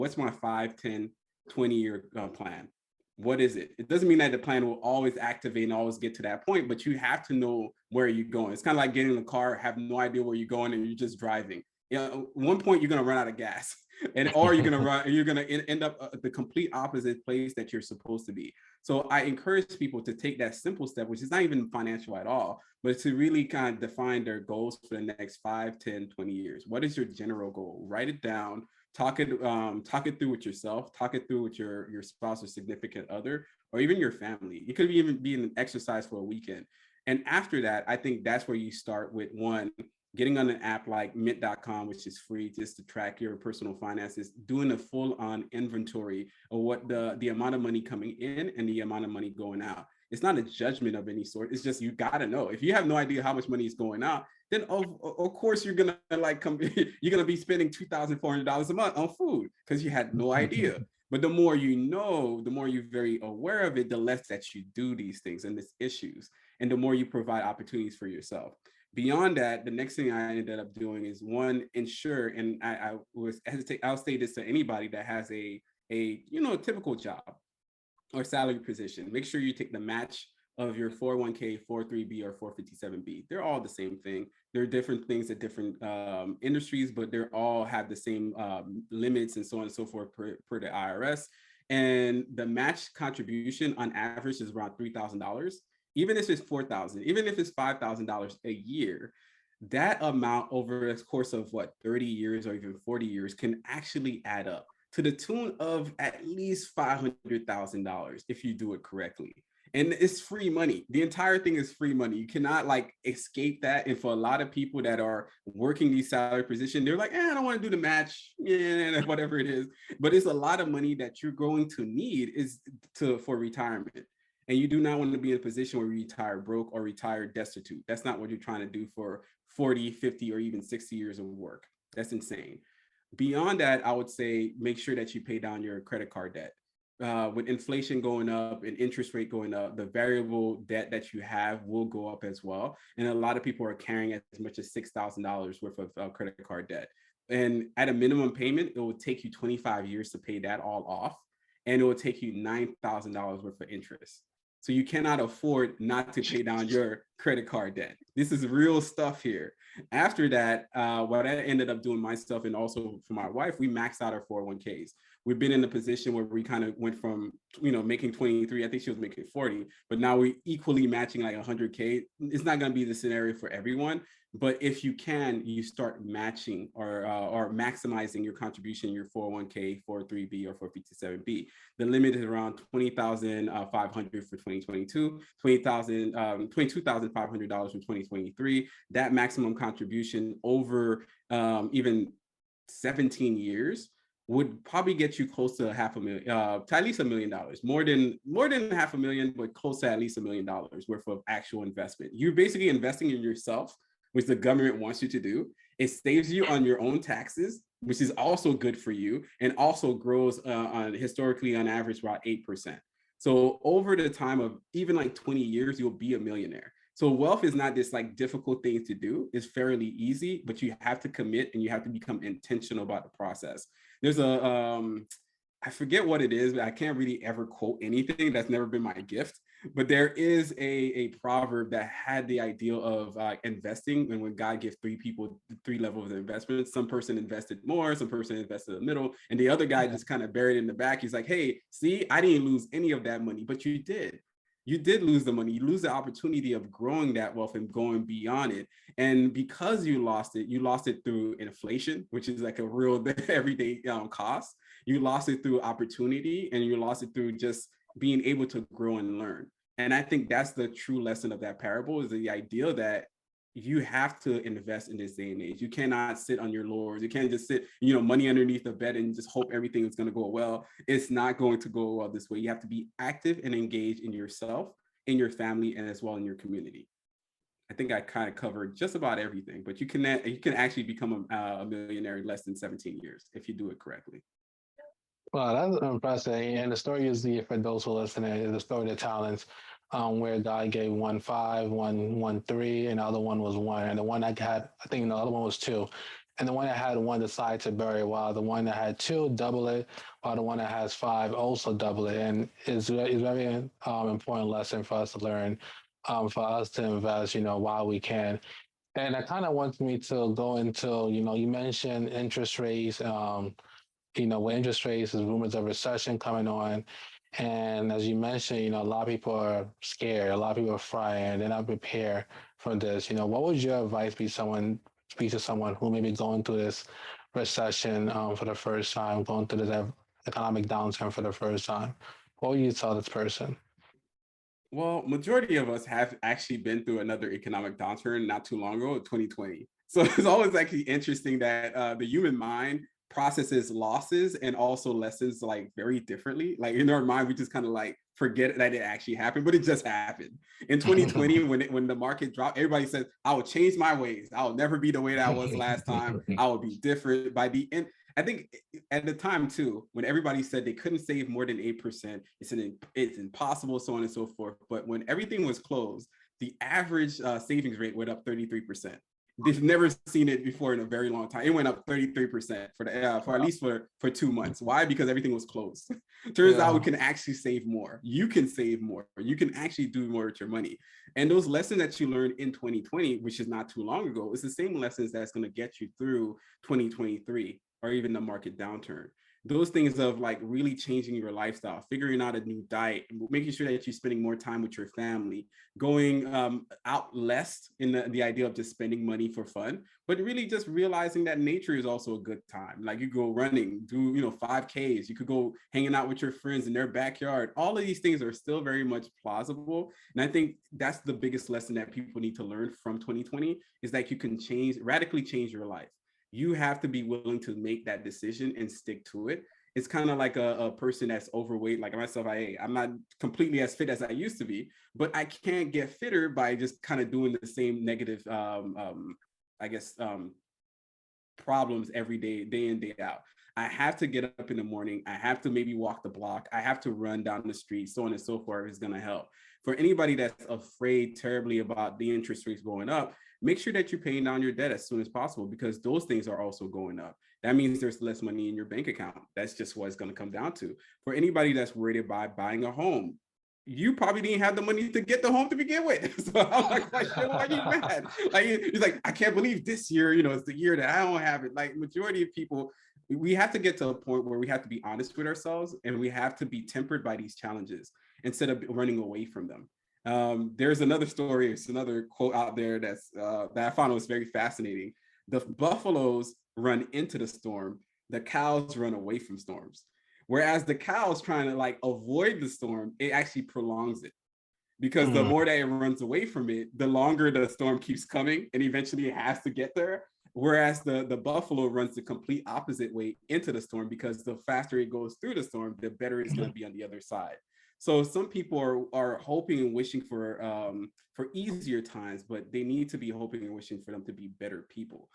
what's my 5, 10, 20-year plan? What is it? It doesn't mean that the plan will always activate and always get to that point, but you have to know where you're going. It's kind of like getting in the car, have no idea where you're going, and you're just driving. At one point you're going to run out of gas, or you're going to end up at the complete opposite place that you're supposed to be. So I encourage people to take that simple step, which is not even financial at all, but to really kind of define their goals for the next 5, 10, 20 years. What is your general goal? Write it down. Talk it through with yourself. Talk it through with your spouse or significant other, or even your family. It could even be an exercise for a weekend. And after that, I think that's where you start with one, getting on an app like mint.com, which is free just to track your personal finances, doing a full on inventory of what the amount of money coming in and the amount of money going out. It's not a judgment of any sort. It's just, you got to know. If you have no idea how much money is going out, then of course you're gonna you're gonna be spending $2,400 a month on food because you had no idea. But the more you know, the more you're very aware of it, the less that you do these things and these issues, and the more you provide opportunities for yourself. Beyond that, the next thing I ended up doing is one, ensure, and I'll say this to anybody that has a typical job or salary position. Make sure you take the match of your 401k, 403b, or 457b. They're all the same thing. There are different things at different industries, but they all have the same limits and so on and so forth per the IRS. And the match contribution on average is around $3,000. Even if it's $4,000, even if it's $5,000 a year, that amount over the course of 30 years or even 40 years can actually add up to the tune of at least $500,000 if you do it correctly. And it's free money. The entire thing is free money. You cannot escape that. And for a lot of people that are working these salary positions, they're like, I don't want to do the match, whatever it is. But it's a lot of money that you're going to need for retirement. And you do not want to be in a position where you retire broke or retire destitute. That's not what you're trying to do for 40, 50, or even 60 years of work. That's insane. Beyond that, I would say make sure that you pay down your credit card debt. With inflation going up and interest rate going up, the variable debt that you have will go up as well. And a lot of people are carrying as much as $6,000 worth of credit card debt. And at a minimum payment, it will take you 25 years to pay that all off. And it will take you $9,000 worth of interest. So you cannot afford not to pay down your credit card debt. This is real stuff here. After that, what I ended up doing myself and also for my wife, we maxed out our 401ks. We've been in a position where we kind of went from, making 23, I think she was making 40, but now we're equally matching 100K. It's not going to be the scenario for everyone, but if you can, you start matching or maximizing your contribution in your 401k, 403b, or 457b. The limit is around $20,500 for 2022, $22,500 for 2023. That maximum contribution over even 17 years would probably get you close to to at least $1 million, more than $500,000, but close to at least $1 million worth of actual investment. You're basically investing in yourself, which the government wants you to do. It saves you on your own taxes, which is also good for you, and also grows historically on average about 8%. So over the time of even 20 years, you'll be a millionaire. So wealth is not this difficult thing to do. It's fairly easy, but you have to commit and you have to become intentional about the process. There's I forget what it is, but I can't really ever quote anything. That's never been my gift. But there is a proverb that had the ideal of investing, and when God gives three people three levels of investment, some person invested more, some person invested in the middle, and the other guy just kind of buried in the back. He's like, hey, see, I didn't lose any of that money, but you did. You did lose the money. You lose the opportunity of growing that wealth and going beyond it. And because you lost it through inflation, which is a real everyday cost. You lost it through opportunity, and you lost it through just being able to grow and learn. And I think that's the true lesson of that parable, is the idea that you have to invest in this day and age. You cannot sit on your laurels. You can't just sit, money underneath the bed and just hope everything is going to go well. It's not going to go well this way. You have to be active and engaged in yourself, in your family, and as well in your community. I think I kind of covered just about everything, but you can actually become a millionaire in less than 17 years if you do it correctly. Well, that's impressive. And the story is for those who are listening, the story of the talents, where God gave one 5, one 3, and the other one was 1. And the one I got, I think the other one was 2. and the one that had one decide to bury, while the one that had two double it, while the one that has five also double it. And it's very important lesson for us to learn, for us to invest, while we can. And that kind of wants me to go into, you mentioned interest rates. With interest rates, there's rumors of recession coming on. And as you mentioned, a lot of people are scared, a lot of people are frightened, they're not prepared for this. What would your advice be speak to someone who may be going through this recession for the first time, going through this economic downturn for the first time? What would you tell this person? Well, majority of us have actually been through another economic downturn not too long ago, 2020. So it's always actually interesting that the human mind processes losses and also lessons like very differently. Like in our mind, we just kind of like forget that it actually happened, but it just happened. In 2020, when the market dropped, everybody said, "I will change my ways. I will never be the way that I was last time. I will be different." By the end, I think at the time too, when everybody said they couldn't save more than 8%, it's impossible, so on and so forth. But when everything was closed, the average savings rate went up 33%. They've never seen it before in a very long time. It went up 33% for at least for 2 months. Why? Because everything was closed. Turns out we can actually save more. You can save more. You can actually do more with your money. And those lessons that you learned in 2020, which is not too long ago, is the same lessons that's going to get you through 2023 or even the market downturn. Those things of like really changing your lifestyle, figuring out a new diet, making sure that you're spending more time with your family, going out less in the idea of just spending money for fun, but really just realizing that nature is also a good time. Like you go running, do 5Ks, you could go hanging out with your friends in their backyard. All of these things are still very much plausible. And I think that's the biggest lesson that people need to learn from 2020 is that you can radically change your life. You have to be willing to make that decision and stick to it. It's kind of like a person that's overweight, like myself. I'm not completely as fit as I used to be, but I can't get fitter by just kind of doing the same negative, I guess, problems every day in, day out. I have to get up in the morning. I have to maybe walk the block. I have to run down the street, so on and so forth is going to help. For anybody that's afraid terribly about the interest rates going up, make sure that you're paying down your debt as soon as possible because those things are also going up. That means there's less money in your bank account. That's just what it's going to come down to. For anybody that's worried about buying a home, you probably didn't have the money to get the home to begin with. So I'm like, why are you mad? Like, he's like, I can't believe this year, it's the year that I don't have it. Like majority of people, we have to get to a point where we have to be honest with ourselves and we have to be tempered by these challenges instead of running away from them. There's another story, it's another quote out there that I found was very fascinating. The buffaloes run into the storm, the cows run away from storms. Whereas the cows trying to like avoid the storm, it actually prolongs it because the more that it runs away from it, the longer the storm keeps coming and eventually it has to get there. Whereas the buffalo runs the complete opposite way into the storm because the faster it goes through the storm, the better it's going to be on the other side. So some people are hoping and wishing for easier times, but they need to be hoping and wishing for them to be better people.